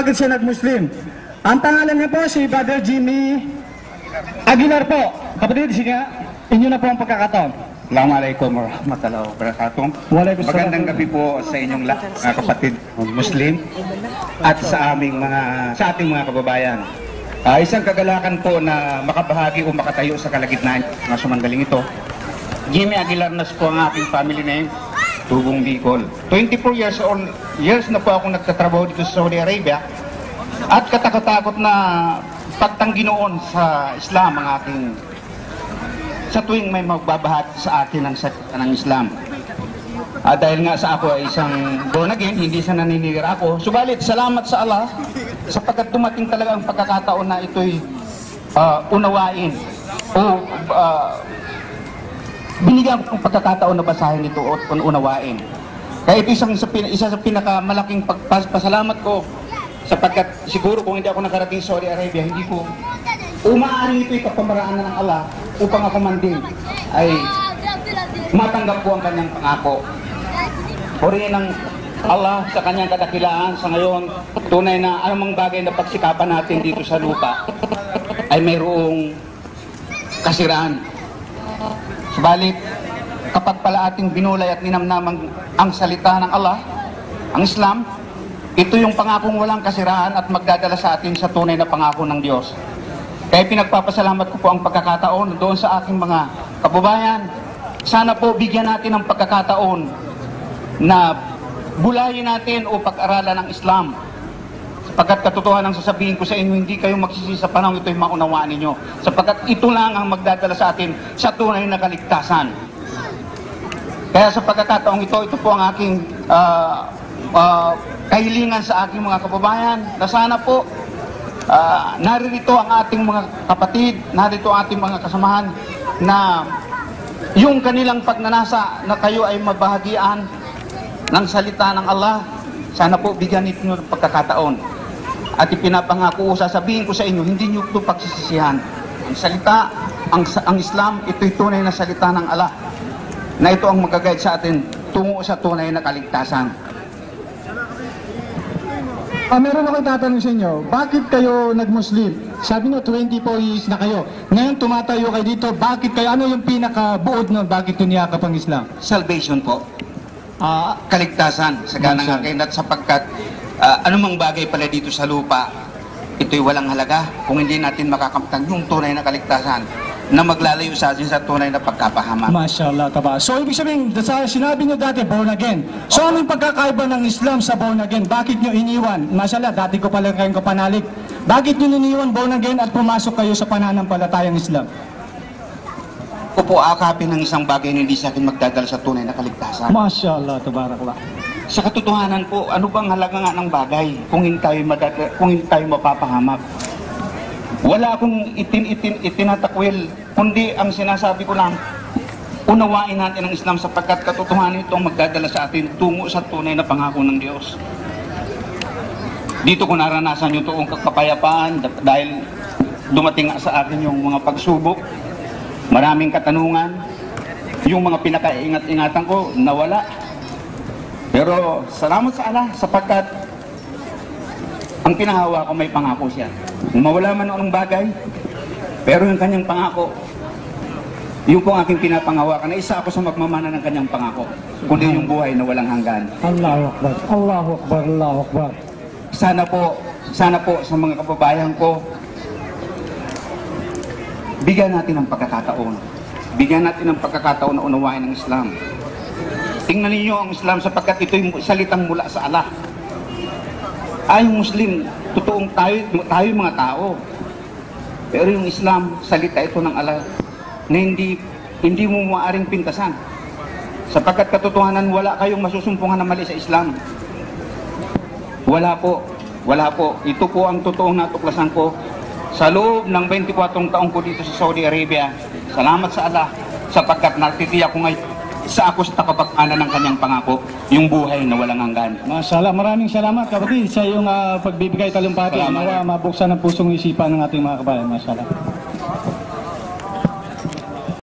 bakit siya nag-Muslim. Ang pangalan niya po si Brother Jimmy Aguilar po. Kapatid, sige, inyo na po ang pagkakataon. Assalamualaikum warahmatullahi wabarakatuh. Magandang gabi po sa inyong mga kapatid Muslim at sa ating mga kababayan. Isang kagalakan po na makabahagi o makatayo sa kalagitnaan ng sumandaling ito. Jimmy Aguilar Nas po ang aking family name, Tubong Bicol. 24 years na po ako nagtatrabaho dito sa Saudi Arabia at katakot-takot na pagtanggi noon sa Islam ang aking sa tuwing may magbabahagi sa akin ng Islam. Dahil nga sa ako ay isang born again, hindi sa naninira ako. Subalit, salamat sa Allah sapagkat dumating talaga ang pagkakataon na ito'y unawain o binigyan ko ng pagkakataon na basahin ito o unawain. Kaya ito isa sa pinakamalaking pagpasalamat ko sapagkat siguro kung hindi ako nakarating sa Saudi Arabia, hindi ko umaaring ito'y kapamaraanan ng Allah upang ako man din ay matanggap ko ang kanyang pangako. Purihin ng Allah sa kanyang kadakilaan sa ngayon, tunay na anumang bagay na pagsikapan natin dito sa lupa ay mayroong kasiraan. Subalit, kapag pala ating binulay at ninamnamang ang salita ng Allah, ang Islam, ito yung pangakong walang kasiraan at magdadala sa atin sa tunay na pangako ng Diyos. Kaya pinagpapasalamat ko po ang pagkakataon doon sa aking mga kababayan. Sana po bigyan natin ng pagkakataon na bulayin natin o pag-aralan ng Islam. Sapagkat katotohanan ang sasabihin ko sa inyo, hindi kayo magsisi sa panahon ito'y maunawaan ninyo. Sapagkat ito lang ang magdadala sa atin sa tunay na kaligtasan. Kaya sa pagkakataong ito po ang aking kahilingan sa aking mga kababayan na sana po naririto ang ating mga kapatid, narito ang ating mga kasamahan na yung kanilang pagnanasa na kayo ay mabahagian ng salita ng Allah, sana po bigyan ninyo ng pagkakataon. At ipinapangako, sasabihin ko sa inyo, hindi nyo ito pagsisisihan. Ang salita, ang Islam, ito'y tunay na salita ng Allah na ito ang mag-guide sa atin tungo sa tunay na kaligtasan. Meron ako tatanong sa inyo, bakit kayo nag-Muslim? Sabi nyo, 24 years na kayo. Ngayon tumatayo kayo dito, bakit kayo? Ano yung pinakabuod nun? Bakit tuniyakap ang Islam? Salvation po. Kaligtasan sa ganang akin at sapagkat anumang bagay pala dito sa lupa, ito'y walang halaga kung hindi natin makakamtan yung tunay na kaligtasan na maglalayo sa atin sa tunay na pagkapahamak. Mashallah, taba. So, ibig sabihin, sinabi nyo dati, born again. So, anong pagkakaiba ng Islam sa born again? Bakit nyo iniwan? Mashallah, dati ko pala kayong kapanalig. Bakit nyo iniwan born again at pumasok kayo sa pananampalatayang Islam? Ko po akapin ng isang bagay na hindi sa akin magdadala sa tunay na kaligtasan. Mashallah, tabarakallah. Sa katotohanan po, ano bang halaga nga ng bagay kung hindi tayo mapapahamak? Wala akong itinatakwil, kundi ang sinasabi ko lang, unawain natin ang Islam sapagkat katotohanan ito ang magdadala sa atin tungo sa tunay na pangako ng Diyos. Dito ko naranasan yung tuong kapayapaan dahil dumating sa akin yung mga pagsubok, maraming katanungan, yung mga pinakaingat-ingatan ko nawala. Pero salamat sa Allah sapagkat ang pinahawa ko may pangako siya. Mawala man anong bagay, pero yung kanyang pangako, yung pong aking pinapangawakan na isa ako sa magmamana ng kanyang pangako, kundi yung buhay na walang hanggan. Allahu Akbar, Allahu Akbar, Allahu Akbar. Sana po sa mga kababayan ko, bigyan natin ng pagkakataon. Bigyan natin ng pagkakataon na unawain ng Islam. Tingnan ninyo ang Islam sapagkat ito'y salitang mula sa Allah. Yung Muslim, totoong tayo mga tao. Pero yung Islam, salita ito ng Allah na hindi mo maaaring pintasan. Sapagkat katotohanan, wala kayong masusumpungan na mali sa Islam. Wala po. Ito po ang totoong natuklasan ko sa loob ng 24 taong ko dito sa Saudi Arabia. Salamat sa Allah sapagkat natitiyak ko ngayon sa ako sa takapag-ana ng kanyang pangako, yung buhay na walang hanggan. Mashallah, maraming salamat kapatid sa iyong pagbibigay talumpati. Mabuksan ang pusong isipan ng ating mga kabayan. Mashallah.